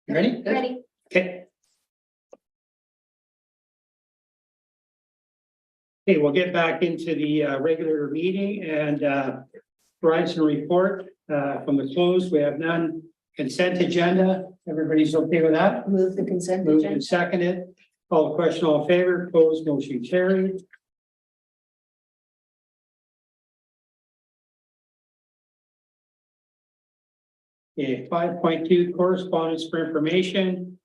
You ready? Ready. Okay. Okay, we'll get back into the regular meeting and provide some report from the close. We have none. Consent agenda. Everybody's okay with that? Move the consent Moved agenda. and seconded. Call the question, all in favor, opposed, motion carried. Okay, 5.2 correspondence for information.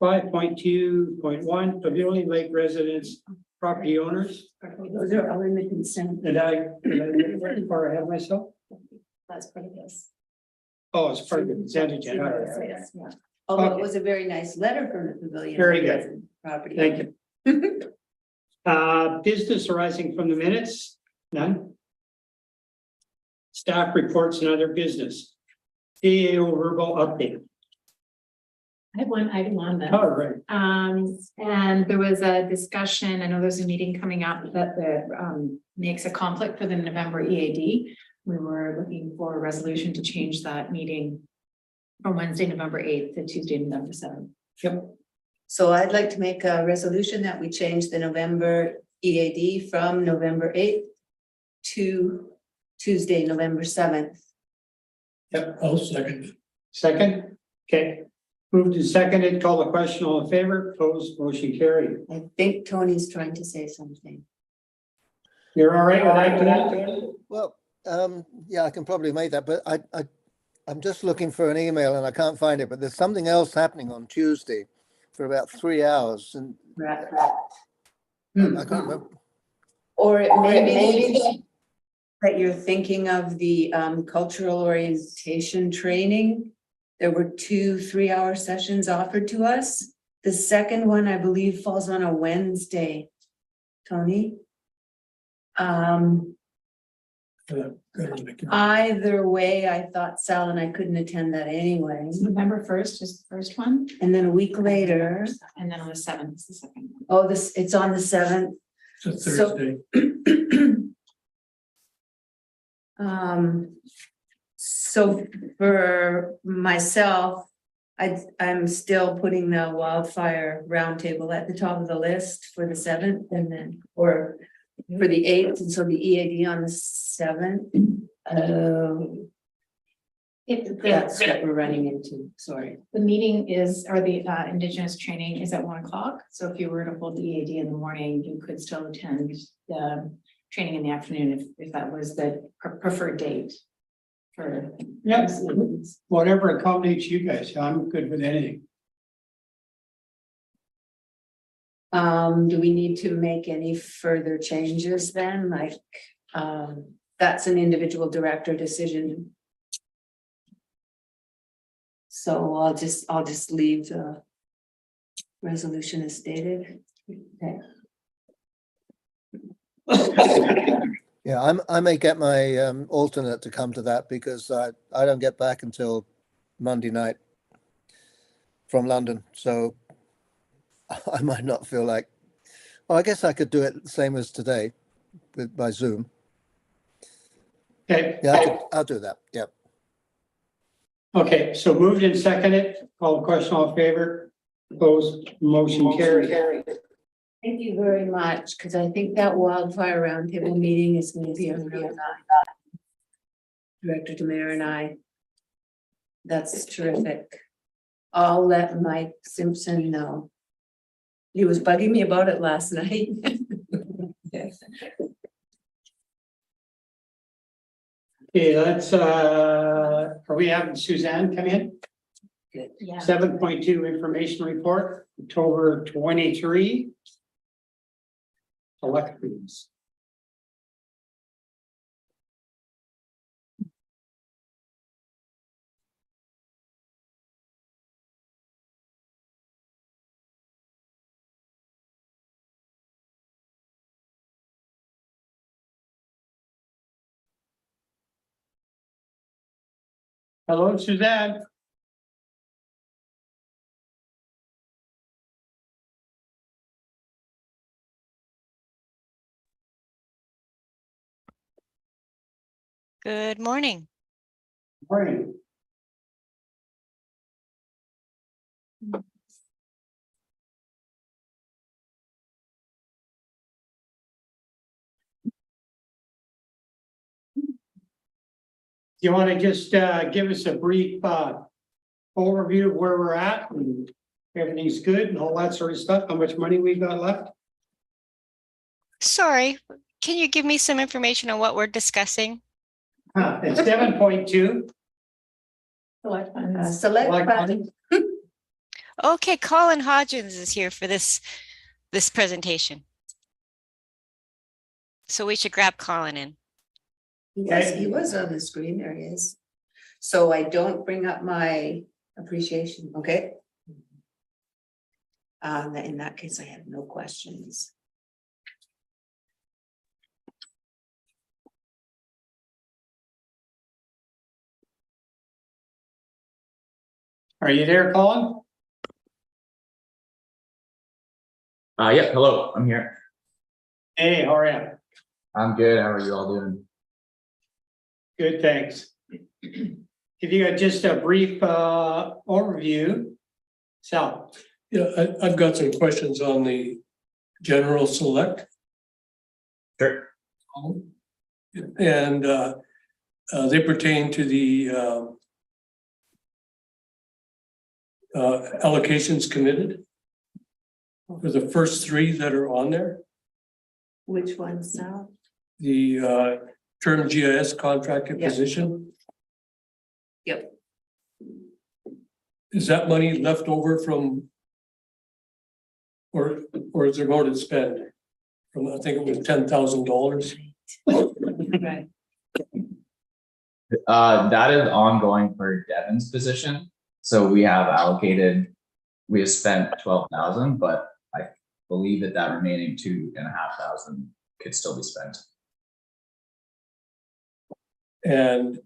5.2.1 Pavilion Lake residents, property owners. Those are all in the consent. Did I get far ahead of myself? That's part of this. Oh, it's part of the consent agenda. Yes, yeah. Although Okay. it was a very nice letter from the pavilion. Very good. Property. Thank you. Business arising from the minutes, none. Staff reports and other business. CAO verbal update. I have one item on that. All right. And there was a discussion, I know there's a meeting coming up that makes a conflict for the November EAD. We were looking for a resolution to change that meeting from Wednesday, November 8th to Tuesday, November 7th. Yep. So I'd like to make a resolution that we change the November EAD from November 8th to Tuesday, November 7th. Yep. I'll second. Second. Okay. Moved and seconded. Call the question. All in favor? Opposed? Motion carried. I think Tony's trying to say something. You're all right with that? Well, yeah, I can probably make that, but I'm just looking for an email and I can't find it, but there's something else happening on Tuesday for about 3 hours and I can't remember. Or it may be that you're thinking of the cultural orientation training. There were 2 3-hour sessions offered to us. The second one, I believe, falls on a Wednesday. Tony? Either way, I thought Sal and I couldn't attend that anyway. November 1st is the first one. And then a week later, And then on the 7th is the second one. oh, it's on the 7th. It's a Thursday. So for myself, I'm still putting the wildfire roundtable at the top of the list for the 7th and then, or for the 8th, and so the EAD on the 7th. That's what we're running into, sorry. The meeting is, or the Indigenous training is at 1 o'clock. So if you were to hold the EAD in the morning, you could still attend the training in the afternoon if that was the preferred date. For Yep. Whatever accommodates you guys. I'm good with anything. Do we need to make any further changes then? Like, that's an individual director decision. So I'll just leave the resolution as stated. Okay. Yeah, I may get my alternate to come to that because I don't get back until Monday night from London. So I might not feel like, well, I guess I could do it the same as today by Zoom. Okay. Yeah, I'll do that. Yeah. Okay, so moved and seconded. Call the question, all in favor? Opposed? Motion carried. Thank you very much, because I think that wildfire roundtable meeting is going to be a really nice. Director Demare and I. That's terrific. I'll let Mike Simpson know. He was bugging me about it last night. Okay, let's, are we having Suzanne come in? Yeah. 7.2 information report, October 23. Elections. Hello, Suzanne. Good morning. Morning. You want to just give us a brief overview of where we're at and everything's good and all that sort of stuff, how much money we've got left? Sorry, can you give me some information on what we're discussing? It's 7.2. Select fund. Okay, Colin Hodgins is here for this presentation. So we should grab Colin in. He was on the screen, there he is. So I don't bring up my appreciation, okay? In that case, I have no questions. Are you there, Colin? Yeah, hello, I'm here. Hey, how are you? I'm good. How are you all doing? Good, thanks. If you got just a brief overview, Sal. Yeah, I've got some questions on the general select. Sure. And they pertain to the allocations committed. For the first three that are on there, Which one, Sal? the term GIS contractor Yeah. position, Yep. is that money left over from? Or is there more to spend? From, I think it was $10,000. Right. That is ongoing for Devin's position. So we have spent 12,000, but I believe that remaining 2,500 could still be spent. And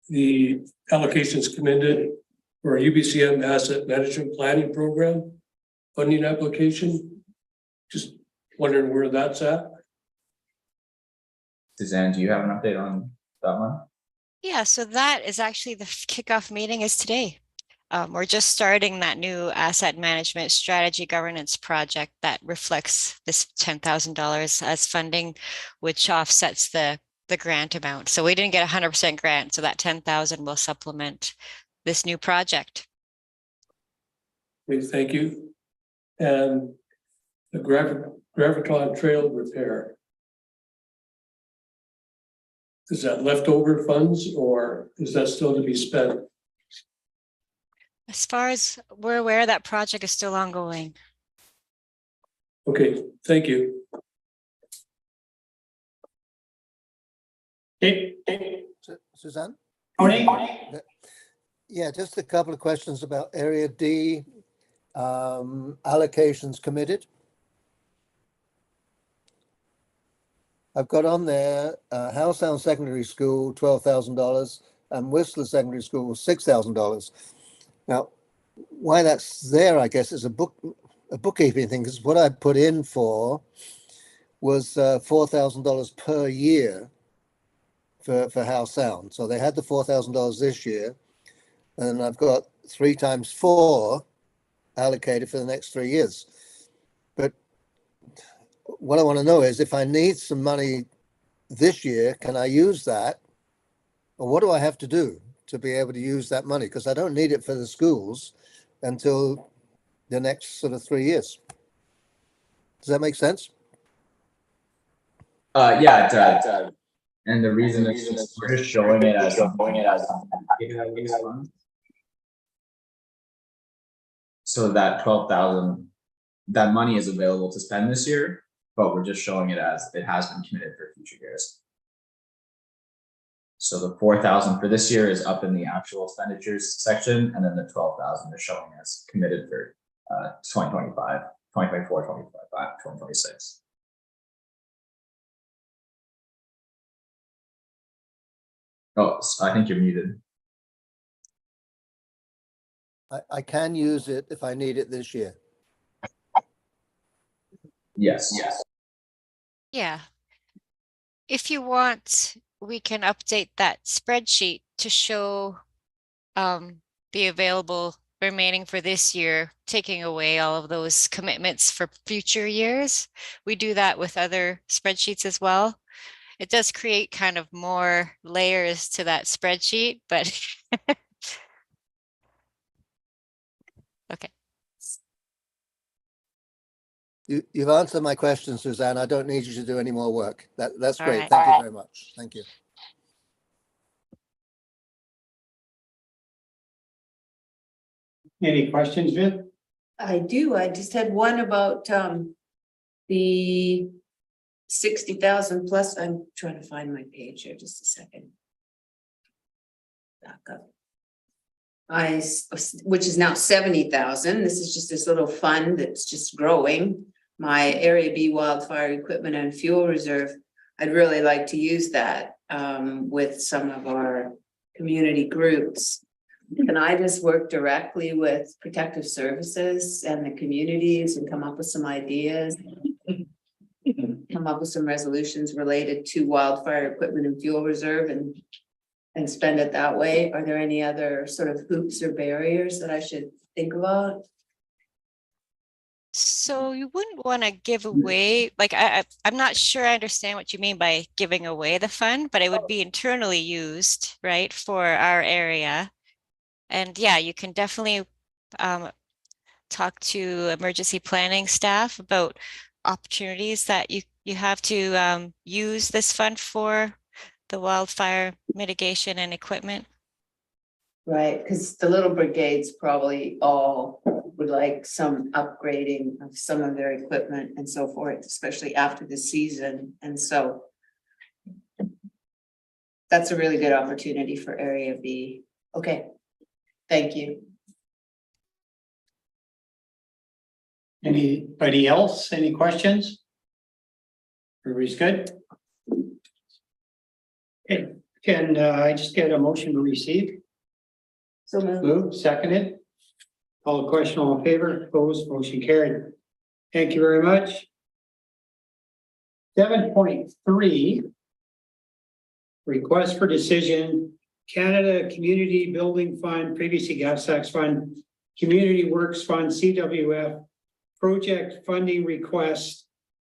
the allocations committed for a UBCM asset management planning program funding application. Just wondering where that's at. Suzanne, do you have an update on that one? Yeah, so that is actually the kickoff meeting is today. We're just starting that new asset management strategy governance project that reflects this $10,000 as funding, which offsets the grant amount. So we didn't get 100% grant, so that 10,000 will supplement this new project. Okay, thank you. And the Graviton Trail repair. Is that leftover funds or is that still to be spent? As far as we're aware, that project is still ongoing. Okay, thank you. Hey, Suzanne? Tony? Yeah, just a couple of questions about Area D, allocations committed. I've got on there, Howsound Secondary School, $12,000, and Whistler Secondary School, $6,000. Now, why that's there, I guess, is a bookkeeping thing, because what I put in for was $4,000 per year for Howsound. So they had the $4,000 this year, and I've got 3 times 4 allocated for the next 3 years. But what I want to know is if I need some money this year, can I use that? Or what do I have to do to be able to use that money? Because I don't need it for the schools until the next sort of 3 years. Does that make sense? Yeah, it does. And the reason is we're just showing it as so that 12,000, that money is available to spend this year, but we're just showing it as it has been committed for future years. So the 4,000 for this year is up in the actual expenditures section, and then the 12,000 is showing as committed for 2025, 2024, 2025, 2026. Oh, I think you're muted. I can use it if I need it this year. Yes. Yeah. If you want, we can update that spreadsheet to show the available remaining for this year, taking away all of those commitments for future years. We do that with other spreadsheets as well. It does create kind of more layers to that spreadsheet, but okay. You've answered my question, Suzanne. I don't need you to do any more work. That's All great. right. Thank you very much. Thank you. Any questions, Viv? I do, I just had one about, the 60,000 plus, I'm trying to find my page here, just a second. Back up. Which is now 70,000, this is just this little fund that's just growing. My Area B wildfire equipment and fuel reserve, I'd really like to use that, with some of our community groups. Can I just work directly with protective services and the communities and come up with some ideas? Come up with some resolutions related to wildfire equipment and fuel reserve and spend it that way? Are there any other sort of hoops or barriers that I should think about? So you wouldn't want to give away, like, I'm not sure I understand what you mean by giving away the fund, but it would be internally used, right, for our area. And yeah, you can definitely talk to emergency planning staff about opportunities that you have to use this fund for the wildfire mitigation and equipment. Right, because the little brigades probably all would like some upgrading of some of their equipment and so forth, especially after the season. And so that's a really good opportunity for Area B. Okay, thank you. Anybody else? Any questions? Everybody's good? Okay, can I just get a motion to receive? So moved. Move, seconded. All the question, all in favor, opposed, motion carried. Thank you very much. 7.3. Request for decision, Canada Community Building Fund, previously Gas Tax Fund, Community Works Fund, CWF, project funding request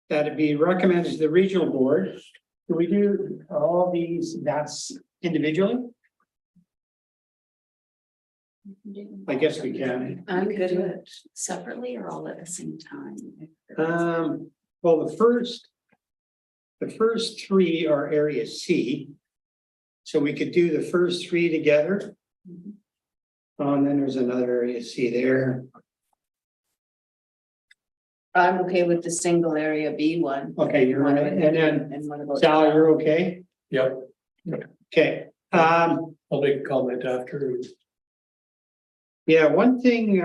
that it be recommended to the regional board. Do we do all these, that's individually? I guess we can. I'm good with it. Separately or all at the same time? Well, the first three are area C. So we could do the first three together. And then there's another area C there. I'm okay with the single Area B one. Okay, you're right. And then And what about Sal, you're okay? Yep, Okay. I'll make a comment after. Yeah, one thing,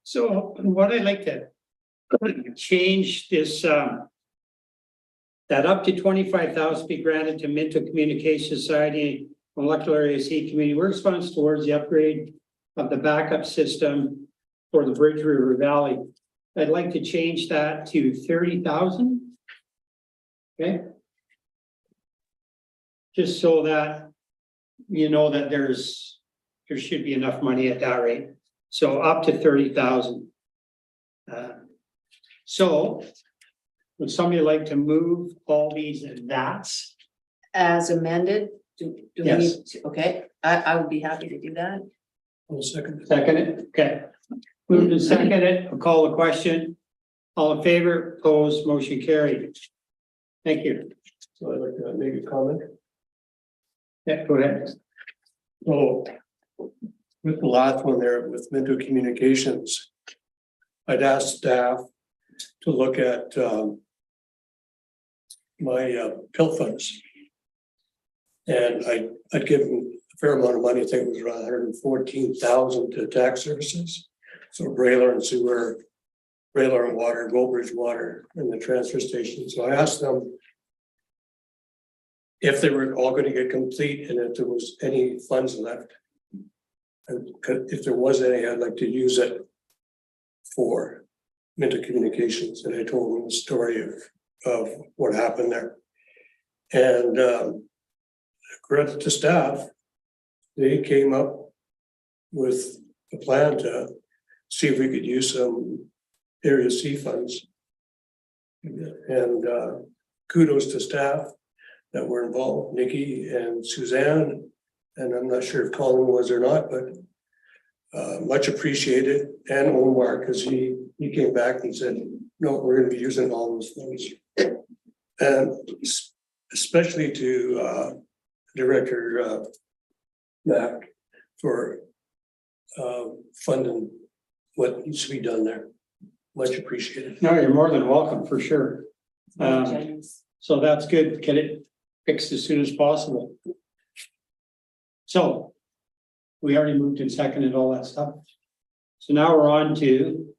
so what I'd like to change this, that up to 25,000 be granted to Minto Communication Society, Molecular AC Community Works Funds towards the upgrade of the backup system for the Bridge River Valley. I'd like to change that to 30,000. Okay. Just so that you know that there should be enough money at that rate. So up to 30,000. So would somebody like to move all these and that's? as amended? Do we Yes. need to, okay, I would be happy to do that. One second. Second it, okay. Moved and seconded, I'll call the question. All in favor, opposed, motion carried. Thank you. So I'd like to make a comment. Yeah, go ahead. So with the last one there with Minto Communications, I'd ask staff to look at my pill funds. And I'd give them a fair amount of money. I think it was around 114,000 to tax services. So Brailer and sewer, Brailer and water, Goldbridge water, and the transfer station. So I asked them if they were all going to get complete and if there was any funds left. And if there was any, I'd like to use it for Minto Communications. And I told them the story of what happened there. And credit to staff, they came up with a plan to see if we could use some Area C funds. And kudos to staff that were involved, Nikki and Suzanne, and I'm not sure if Colin was or not, but much appreciated, and Omar, because he came back and said, no, we're gonna be using all those funds. And especially to Director Mack for funding what needs to be done there. Much appreciated. No, you're more than welcome, for sure. Generous. So that's good. Get it fixed as soon as possible. So we already moved and seconded all that stuff. So now we're on to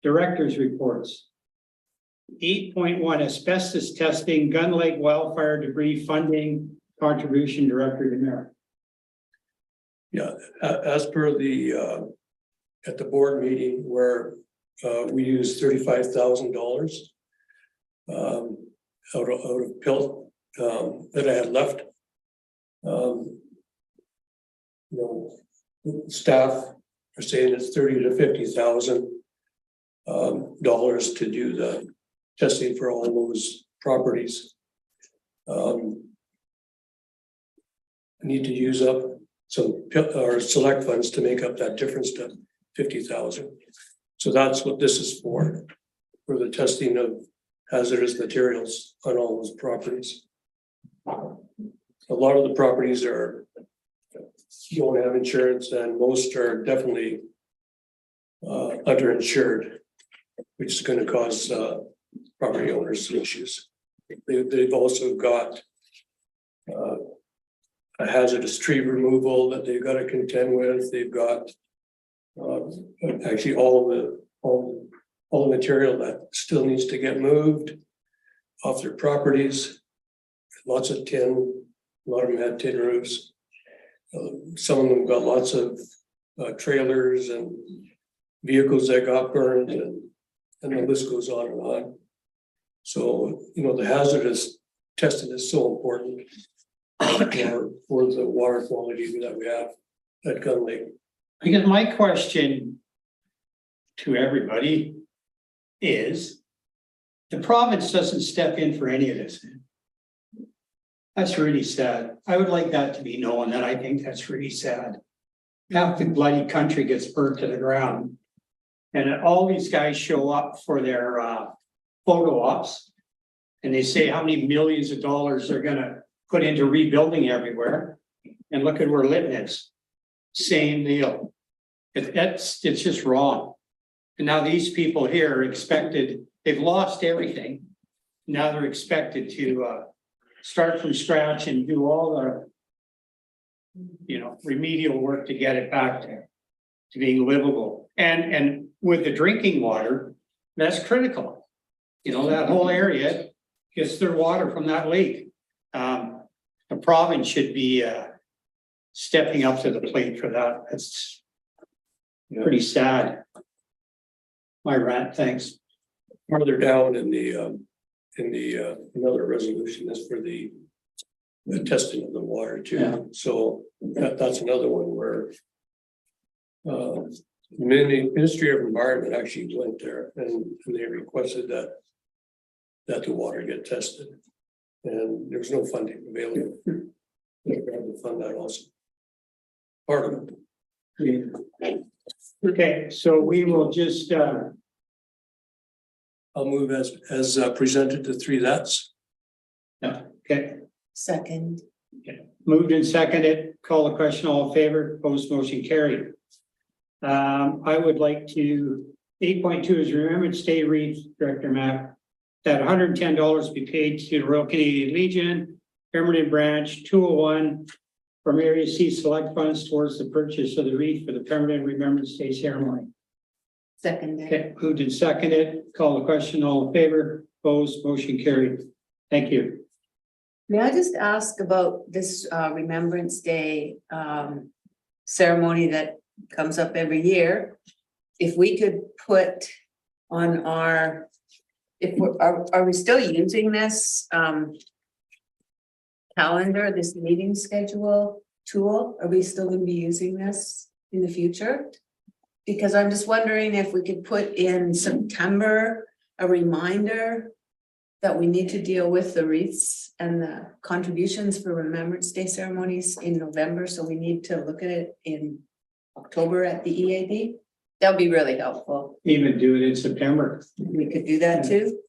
director's reports. 8.1 asbestos testing, Gun Lake wildfire debris funding contribution, Director Demare. Yeah, as per the at the board meeting where we used $35,000 out of pill that I had left. Staff are saying it's $30,000 to $50,000 to do the testing for all those properties. I need to use up some or select funds to make up that difference to 50,000. So that's what this is for the testing of hazardous materials on all those properties. A lot of the properties don't have insurance, and most are definitely underinsured, which is going to cause property owners issues. They've also got a hazardous tree removal that they've got to contend with. They've got actually all the material that still needs to get moved off their properties. Lots of tin, a lot of them had tin roofs. Some of them got lots of trailers and vehicles that got burned, and the list goes on and on. So, the hazardous testing is so important for the water quality that we have at Gun Lake. Because my question to everybody is, the province doesn't step in for any of this. That's really sad. I would like that to be known, that I think that's really sad. Half the bloody country gets burnt to the ground. And all these guys show up for their photo ops. And they say how many millions of dollars they're gonna put into rebuilding everywhere. And look at where Lytton is. Same deal. It's just wrong. And now these people here are expected, they've lost everything. Now they're expected to start from scratch and do all the remedial work to get it back to being livable. And with the drinking water, that's critical. That whole area gets their water from that lake. The province should be stepping up to the plate for that. That's pretty sad. My rant, thanks. Further down in the another resolution is for the testing of the water too. Yeah. So that's another one where Ministry of Environment actually went there and they requested that the water get tested, and there's no funding available. They're going to fund that also. Part of it. Okay, so we will just I'll move as presented to three that's. okay, Second. moved and seconded, call the question, all in favor, opposed, motion carried. I would like to, 8.2 is Remembrance Day wreath, Director Mack, that $110 be paid to the Royal Canadian Legion, Permanent Branch 201 from Area C select funds towards the purchase of the wreath for the permanent Remembrance Day ceremony. Second. Okay, moved and seconded, call the question, all in favor, opposed, motion carried. Thank you. May I just ask about this Remembrance Day ceremony that comes up every year? If we could put on our, are we still using this calendar, this meeting schedule? tool? Are we still gonna be using this in the future? Because I'm just wondering if we could put in September a reminder that we need to deal with the wreaths and the contributions for Remembrance Day ceremonies in November, so we need to look at it in October at the EAD. That would be really helpful. Even do it in September. We could do that too.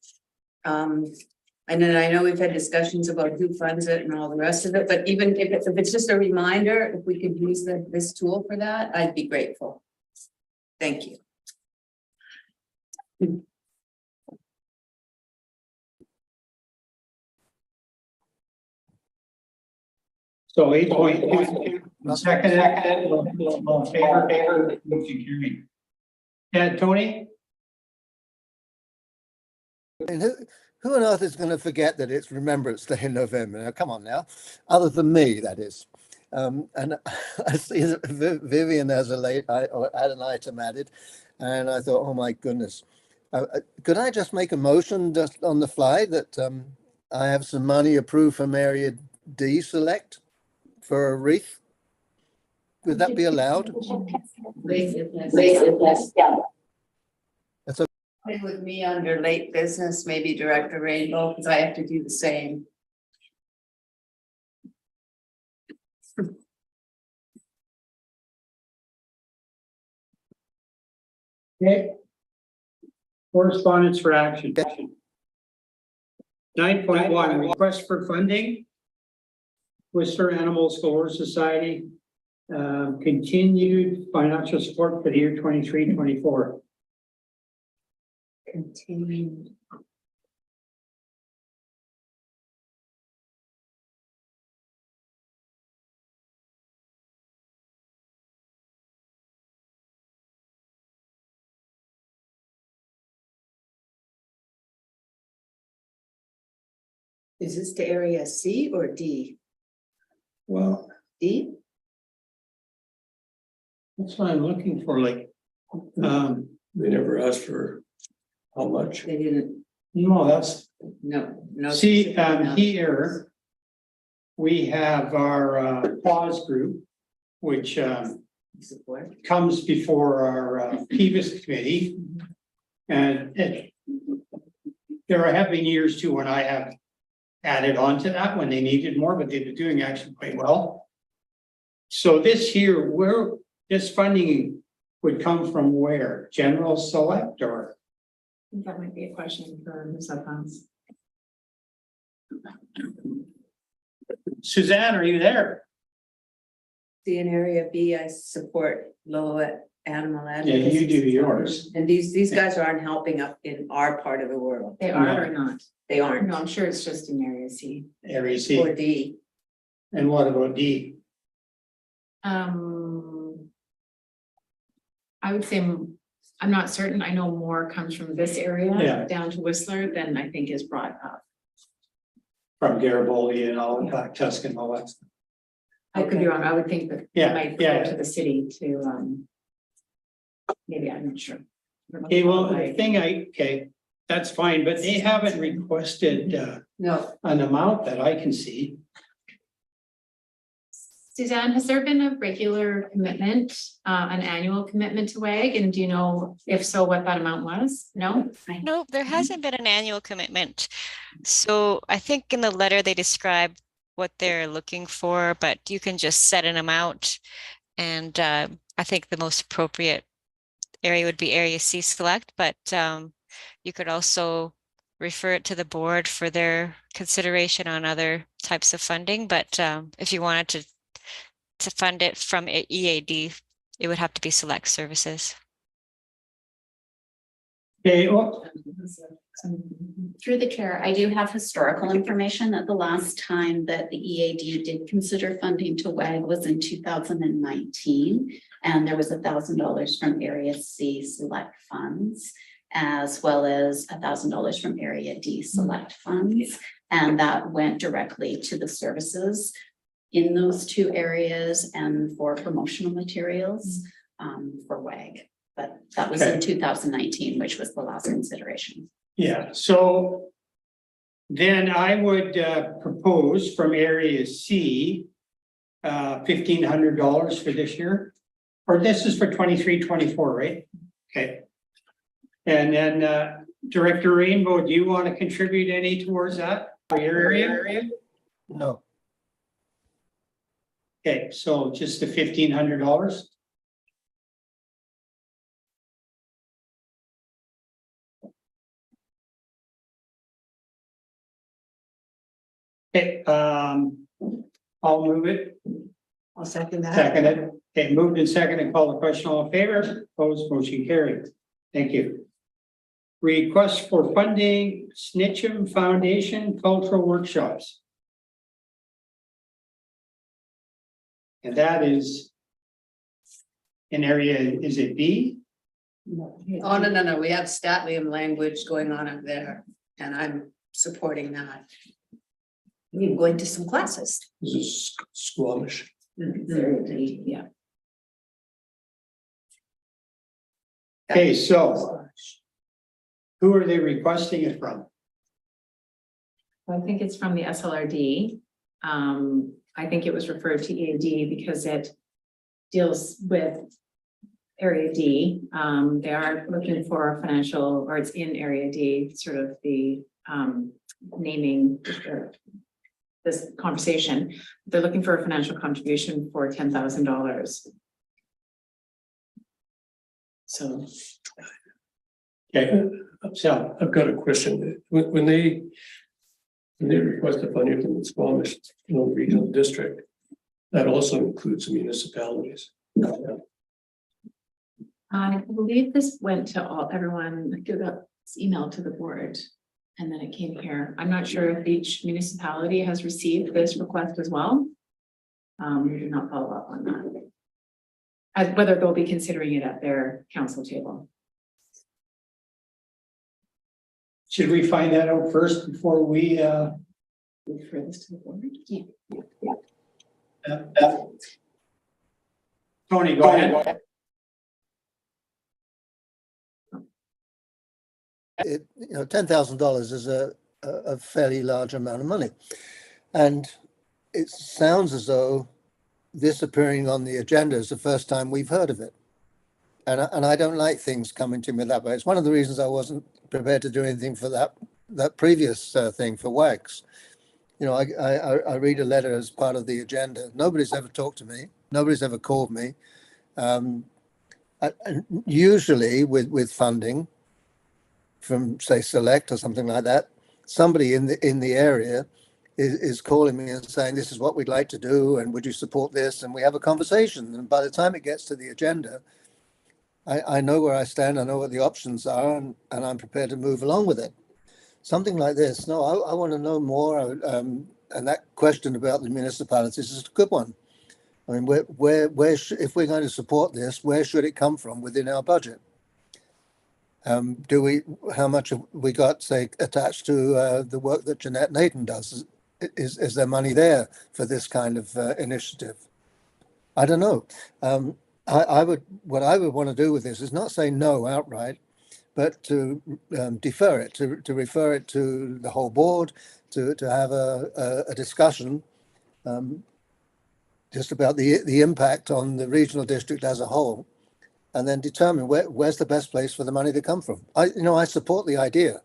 And then I know we've had discussions about who funds it and all the rest of it, but even if it's just a reminder, if we could use this tool for that, I'd be grateful. Thank you. So 8.2, second, all in favor, motion carried. Yeah, Tony? I mean, who on earth is going to forget that it's Remembrance Day in November? Now, come on now, other than me, that is. And I see that Vivian has had an item added, and I thought, oh my goodness, could I just make a motion just on the fly that I have some money approved from Area D Select for a wreath? Would that be allowed? With me under late business, maybe Director Rainbow, because I have to do the same. Okay. Correspondence for action. 9.1, request for funding. Whistler Animal Score Society. Continued financial support for the year 23-24. Continuing. Is this to area C or D? Well, D? that's what I'm looking for, like, They never asked for how much. They didn't, no, that's, no. see, specific amount. here. We have our pause group, which Support. comes before our PBIS committee. And there have been years too when I have added on to that when they needed more, but they've been doing actually quite well. So this year, where this funding would come from where? General Select or? I think that might be a question for Ms. Uphouse. Suzanne, are you there? See, in area B, I support Lillooet Animal Yeah, Advocacy. you do yours. And these guys aren't helping up in our part of the world. They are or not? They aren't. No, I'm sure it's just in area C. Area Or C. D. And what about D? I would say, I'm not certain. I know more comes from this area Yeah. down to Whistler than I think is brought up. From Garibaldi and all that, Tuscan and all that stuff. I could be wrong. I would think that Yeah, it might yeah. go to the city to, maybe, I'm not sure. Okay, well, the thing okay, that's fine, but they haven't requested No, an amount that I can see. Suzanne, has there been a regular commitment, an annual commitment to WAG? And do you know, if so, what that amount was? No? No, there hasn't been an annual commitment. So I think in the letter they describe what they're looking for, but you can just set an amount. And I think the most appropriate area would be Area C Select, but you could also refer it to the board for their consideration on other types of funding. But if you wanted to fund it from EAD, it would have to be Select Services. Okay, well, Through the chair, I do have historical information that the last time that the EAD did consider funding to WAG was in 2019. And there was $1,000 from Area C Select funds, as well as $1,000 from Area D Select funds. And that went directly to the services in those two areas and for promotional materials for WAG. But that was in 2019, which was the last consideration. yeah, so then I would propose from Area C $1,500 for this year. Or this is for 23-24, right? Okay. And then Director Rainbow, do you want to contribute any towards that for your area? No, Okay, so just the $1,500. Okay, I'll move it. I'll second that. Second it. Okay, moved and seconded. Call the question. All in favor? Opposed? Motion carried. Thank you. Request for funding, Snitcham Foundation Cultural Workshops. And that is in area, is it B? Oh, no, we have Statlium language going on up there, and I'm supporting that. We're going to some classes. This is Squamish. Yeah. Okay, so who are they requesting it from? I think it's from the SLRD. I think it was referred to EAD because it deals with Area D. They are looking for a financial, or it's in Area D, sort of the naming this conversation. They're looking for a financial contribution for $10,000. So. Okay, so I've got a question. When they request a funding from the Squamish regional district, that also includes municipalities. I believe this went to everyone, I got this email to the board, and then it came here. I'm not sure if each municipality has received this request as well. We did not follow up on that. As whether they'll be considering it at their council table. should we find that out first before we Refer this to the board? Tony, go ahead. $10,000 is a fairly large amount of money. And it sounds as though this appearing on the agenda is the first time we've heard of it. And I don't like things coming to me that way. It's one of the reasons I wasn't prepared to do anything for that previous thing for WAGs. You know, I read a letter as part of the agenda. Nobody's ever talked to me. Nobody's ever called me. Usually with funding from, say, Select or something like that, somebody in the area is calling me and saying, this is what we'd like to do, and would you support this? And we have a conversation. And by the time it gets to the agenda, I know where I stand, I know what the options are, and I'm prepared to move along with it. Something like this, no, I want to know more. And that question about the municipalities is a good one. I mean, if we're going to support this, where should it come from within our budget? How much have we got, say, attached to the work that Jeanette Nathan does? Is there money there for this kind of initiative? I don't know. What I would want to do with this is not say no outright, but to defer it, to refer it to the whole board, to have a discussion just about the impact on the regional district as a whole, and then determine where's the best place for the money to come from. I support the idea,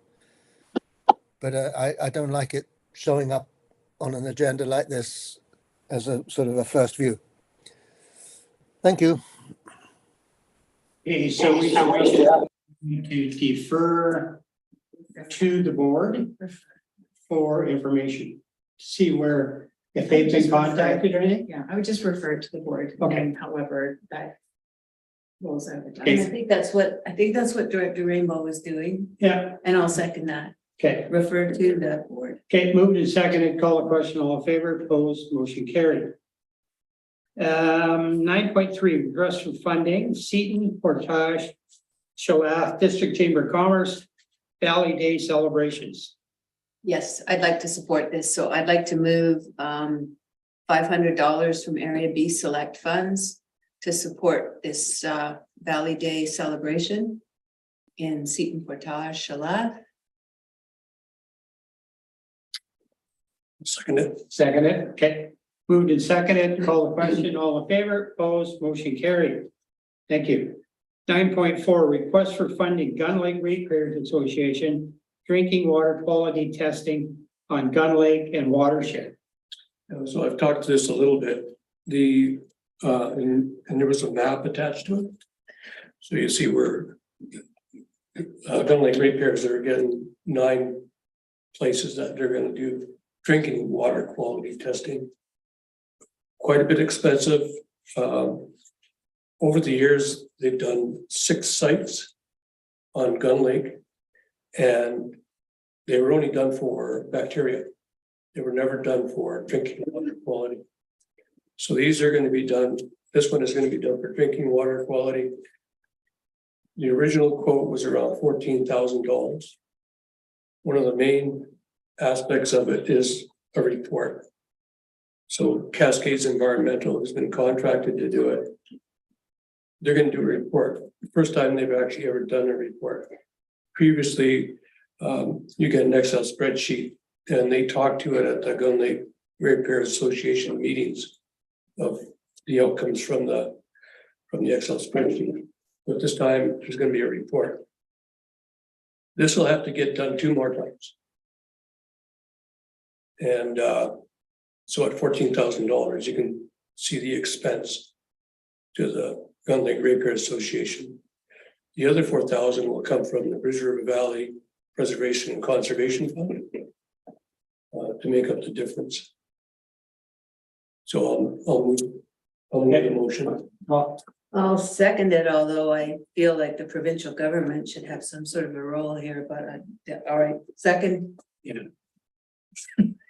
but I don't like it showing up on an agenda like this as a sort of a first view. Thank you. Okay, so we should to defer to the board for information, see where, if they've been contacted or anything. Yeah, I would just refer it to the board. Okay. And however that rolls out. And I think that's what Director Rainbow was doing, Yeah, and I'll second that. okay. Refer to the board. Okay, moved and seconded, call the question, all in favor, opposed, motion carried. 9.3, request for funding, Seton, Portage, Shalath, District Chamber of Commerce, Valley Day celebrations. Yes, I'd like to support this. So I'd like to move $500 from Area B Select Funds to support this Valley Day celebration in Seton, Portage, Shalath. Second it. Seconded, okay. Moved and seconded, call the question, all in favor, opposed, motion carried. Thank you. 9.4, request for funding Gun Lake Ratepayers Association drinking water quality testing on Gun Lake and watershed. So I've talked to this a little bit, and there was a map attached to it. So you see where Gun Lake Ratepayers are getting 9 places that they're gonna do drinking water quality testing. Quite a bit expensive. Over the years, they've done 6 sites on Gun Lake, and they were only done for bacteria. They were never done for drinking water quality. So these are going to be done, this one is going to be done for drinking water quality. The original quote was around $14,000. One of the main aspects of it is a report. So Cascades Environmental has been contracted to do it. They're going to do a report. The first time they've actually ever done a report. Previously, you get an Excel spreadsheet, and they talk to it at the Gun Lake Ratepayers Association meetings of the outcomes from the Excel spreadsheet. But this time there's going to be a report. This will have to get done 2 more times. And so at $14,000, you can see the expense to the Gun Lake Ratepayers Association. The other $4,000 will come from the Bridge River Valley Preservation and Conservation Fund to make up the difference. So I'll move the motion. I'll second it, although I feel like the provincial government should have some sort of a role here, but all right, second.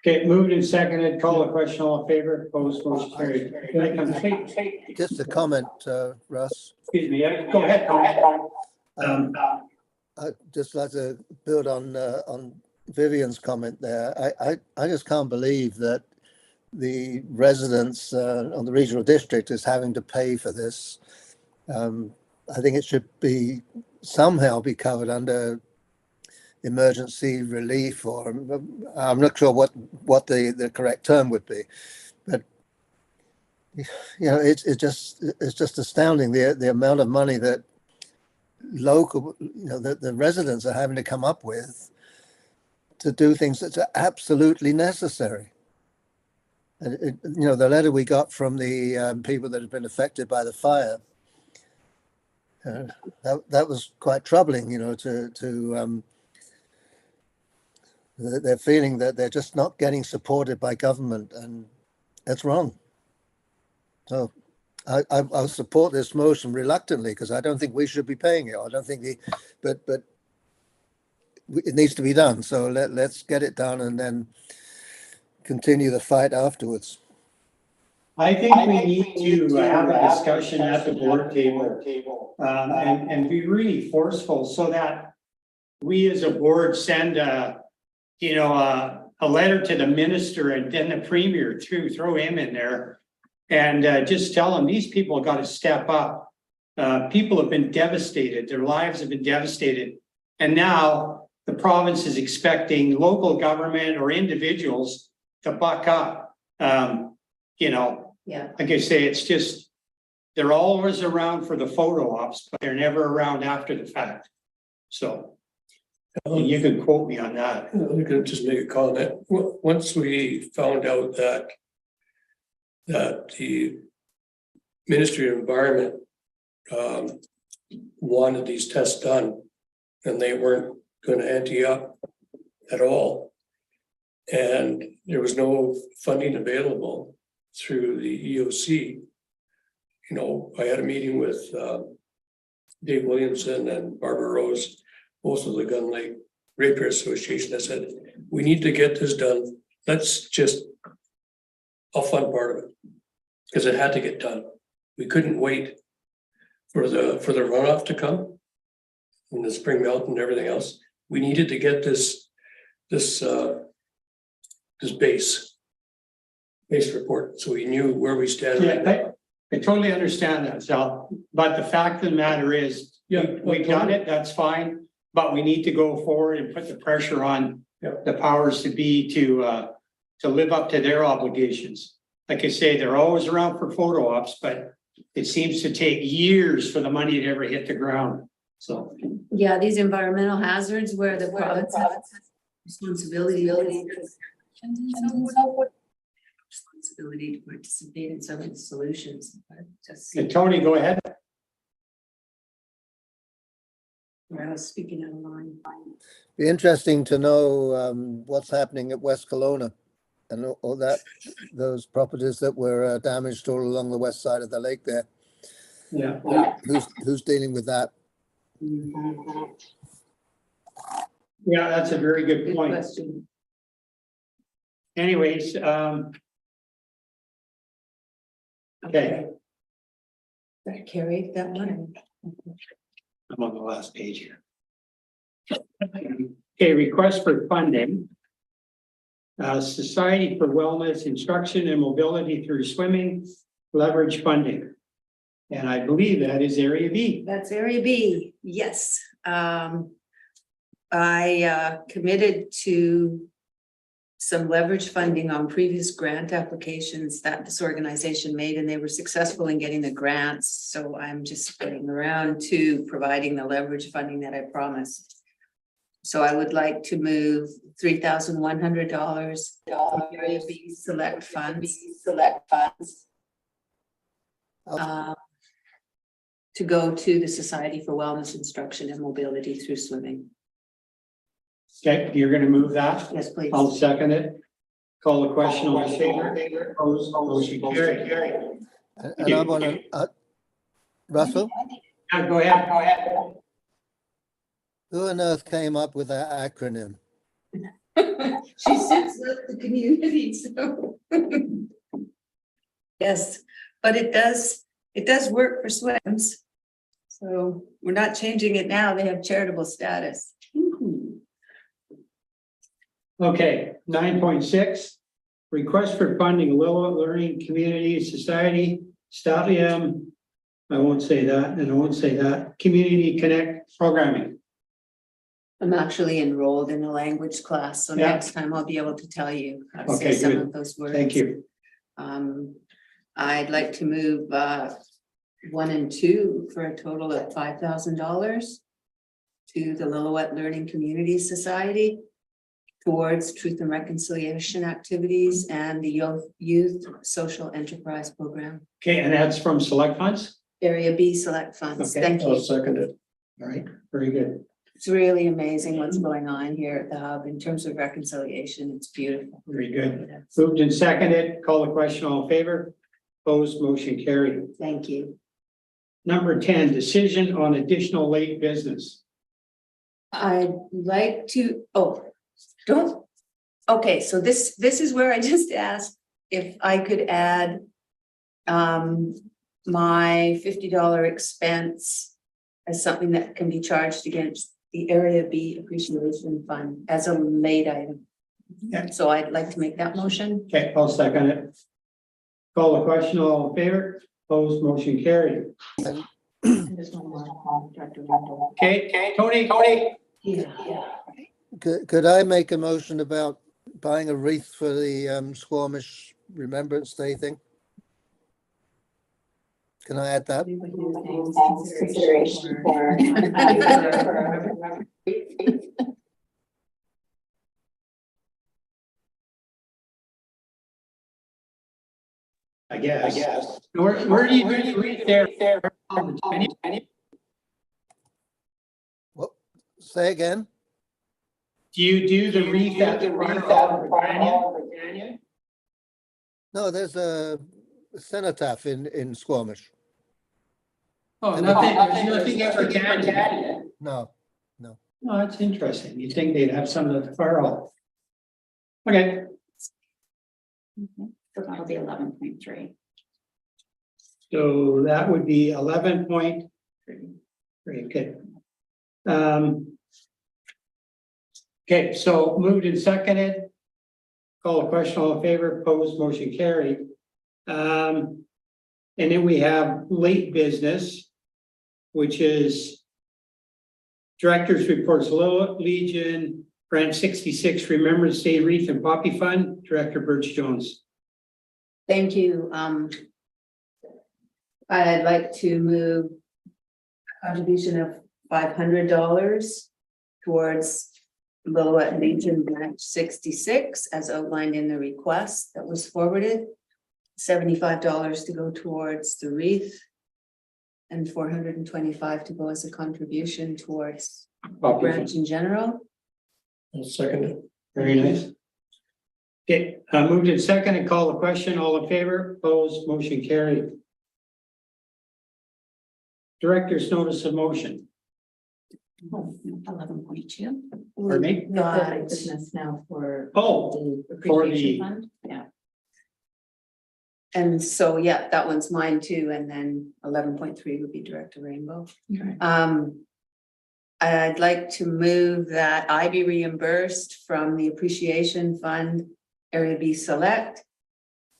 Okay, moved and seconded, call the question, all in favor, opposed, motion carried. Just a comment, Russ. Excuse me, go ahead. I'd just like to build on Vivian's comment there. I just can't believe that the residents on the regional district is having to pay for this. I think it should be somehow be covered under emergency relief, or I'm not sure what the correct term would be, but you know, it's just astounding the amount of money that local, you know, the residents are having to come up with to do things that are absolutely necessary. And you know, the letter we got from the people that have been affected by the fire, that was quite troubling. You know, they're feeling that they're just not getting supported by government, and that's wrong. So I'll support this motion reluctantly, because I don't think we should be paying it. I don't think but it needs to be done. So let's get it done and then continue the fight afterwards. I think we need to have a discussion at the board table and be really forceful so that we as a board send a letter to the minister and then the premier to throw him in there and just tell them these people got to step up. People have been devastated. Their lives have been devastated. And now the province is expecting local government or individuals to buck up. Yeah. Like I say, it's just, they're always around for the photo ops, but they're never around after the fact. So you can quote me on that. I'm going to just make a comment. Once we found out that the Ministry of Environment wanted these tests done, and they weren't going to ante up at all, and there was no funding available through the EOC. You know, I had a meeting with Dave Williamson and Barbara Rose, both of the Gun Lake Ratepayers Association. I said, we need to get this done. I'll fund part of it, because it had to get done. We couldn't wait for the runoff to come and the spring melt and everything else. We needed to get this base report, so we knew where we stand. Yeah, I totally understand that, Sal. But the fact of the matter is, we've done it, that's fine. But we need to go forward and put the pressure on the powers to be to live up to their obligations. like I say, they're always around for photo ops, but it seems to take years for the money to ever hit the ground. So, Yeah, these environmental hazards where the province has responsibility. Responsibility to participate in some of the solutions, but just, and Tony, go ahead. I was speaking out of line. Be interesting to know what's happening at West Kelowna and all that, those properties that were damaged all along the west side of the lake there. Yeah. Who's dealing with that? Yeah, that's a very good Good point. question. Anyways, okay, That carried that one. I'm on the last page here. Okay, request for funding. Society for Wellness, Instruction and Mobility through Swimming, leverage funding. And I believe that is Area B. That's area B, yes. I committed to some leverage funding on previous grant applications that this organization made, and they were successful in getting the grants. So I'm just getting around to providing the leverage funding that I promised. So I would like to move $3,100 Area B select funds. To go to the Society for Wellness, Instruction and Mobility through Swimming. Okay, you're gonna move that? Yes, please. I'll second it. Call the question on favor. Opposed, motion carried. And I want to, Russell, Go ahead. who on earth came up with that acronym? She sits with the community, so. Yes, but it does work for swims. So we're not changing it now. They have charitable status. Okay, 9.6, request for funding Lillooet Learning Community Society, Stadium. I won't say that, and I won't say that. Community Connect programming. I'm actually enrolled in a language class, so Yeah. next time I'll be able to tell you how to Okay, say some good. of those words. Thank you. I'd like to move 1 and 2 for a total of $5,000 to the Lillooet Learning Community Society towards truth and reconciliation activities and the youth social enterprise program. Okay, and that's from select funds? Area B select funds. Okay, Thank I'll you. second it. All right, very good. It's really amazing what's going on here at the hub in terms of reconciliation. It's beautiful. Very good. Moved and seconded, call the question, all in favor? Opposed, motion carried. Thank you. Number 10, decision on additional late business. I'd like to, okay, so this is where I just asked if I could add my $50 expense as something that can be charged against the Area B appreciation fund as a late item. Yeah. So I'd like to make that motion. Okay, I'll second it. Call the question, all in favor? Opposed, motion carried. Okay, Tony. Yeah. Could I make a motion about buying a wreath for the Squamish Remembrance Day thing? Can I add that? I guess. Where do you read there? Say again? Do you do the wreath at the front of Britannia? No, there's a cenotaph in Squamish. Oh, nothing at Britannia. No. Oh, that's interesting. You'd think they'd have some at the far off. Okay, So that'll be 11.3. so that would be 11.3. Very good. Okay, so moved and seconded. Call the question, all in favor, opposed, motion carried. And then we have late business, which is Director's Reports, Lillooet Legion, Branch 66, Remembrance Day Wreath and Poppy Fund, Director Birch Jones. Thank you. I'd like to move a contribution of $500 towards Lillooet Legion Branch 66 as outlined in the request that was forwarded. $75 to go towards the wreath and $425 to go as a contribution towards the branch in general. I'll second it. Very nice. Okay, moved in second and call the question. All in favor, opposed, motion carried. Director's notice of motion. 11.2. Pardon me? Got Business now for. Oh, the for appreciation the- fund. Yeah. And so, yeah, that one's mine too. And then 11.3 would be Director Rainbow. I'd like to move that I be reimbursed from the appreciation fund, Area B Select.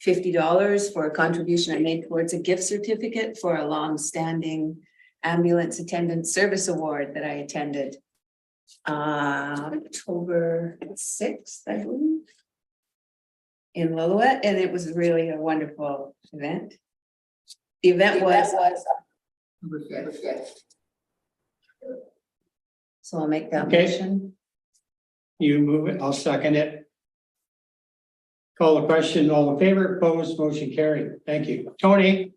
$50 for a contribution I made towards a gift certificate for a long-standing ambulance attendant service award that I attended. October 6th, I believe. In Lillooet, and it was really a wonderful event. The event was. So I'll make that Okay. motion. You move it, I'll second it. Call the question. All in favor, opposed, motion carried. Thank you. Tony?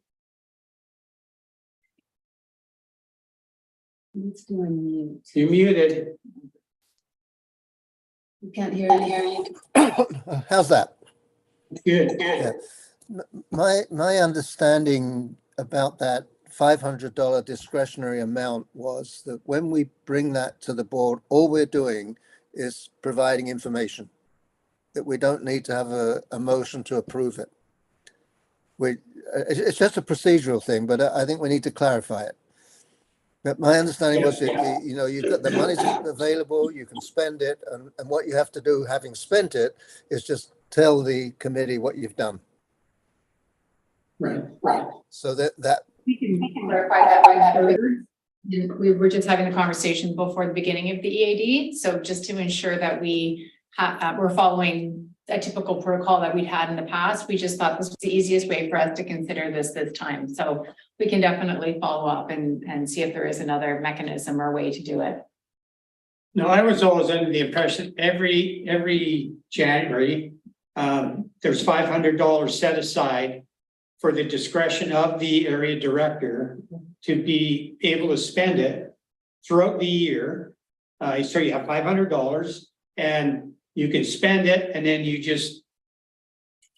Let's do a mute. You muted. You can't hear you. How's that? Good. Yeah. My understanding about that $500 discretionary amount was that when we bring that to the board, all we're doing is providing information, that we don't need to have a motion to approve it. It's just a procedural thing, but I think we need to clarify it. But my understanding was that, you know, you've got the money's available, you can spend it, and what you have to do, having spent it, is just tell the committee what you've done. Right. So that We can clarify that. We were just having the conversation before the beginning of the EAD, so just to ensure that we we're following a typical protocol that we'd had in the past, we just thought this was the easiest way for us to consider this time. So we can definitely follow up and see if there is another mechanism or way to do it. No, I was always under the impression every January, there's $500 set aside for the discretion of the area director to be able to spend it throughout the year. So you have $500 and you can spend it and then you just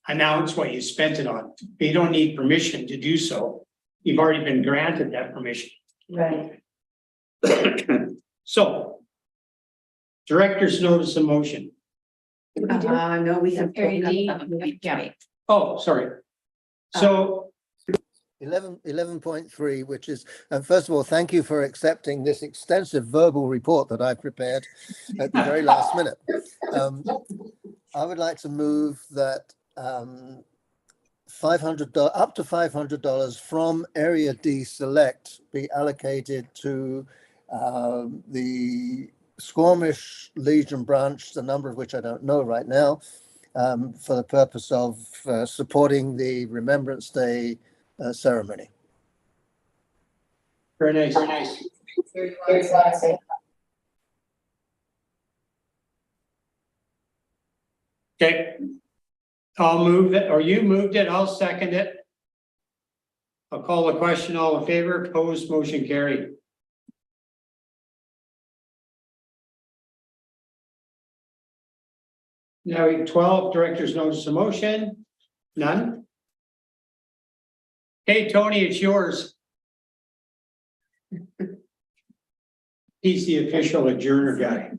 announce what you spent it on. You don't need permission to do so. You've already been granted that permission. Right. So, director's notice of motion. No, we have. Yeah. Oh, sorry. So 11.3, which is, and first of all, thank you for accepting this extensive verbal report that I prepared at the very last minute. I would like to move that $500, up to $500 from Area D Select be allocated to the Squamish Legion branch, the number of which I don't know right now, for the purpose of supporting the Remembrance Day ceremony. very nice. Okay. I'll move it, or you moved it, I'll second it. I'll call the question. All in favor, opposed, motion carried. Now, 12, director's notice of motion. None. Hey, Tony, it's yours. He's the official adjourner guy.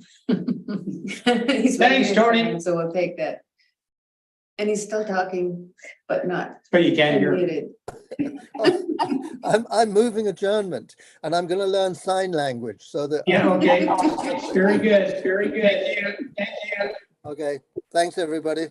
Thanks, Tony. So we'll take that. And he's still talking, but not But you can't hear. muted. I'm moving adjournment, and I'm going to learn sign language so that. Yeah, okay. Very good, very good. Thank you. Okay, thanks, everybody.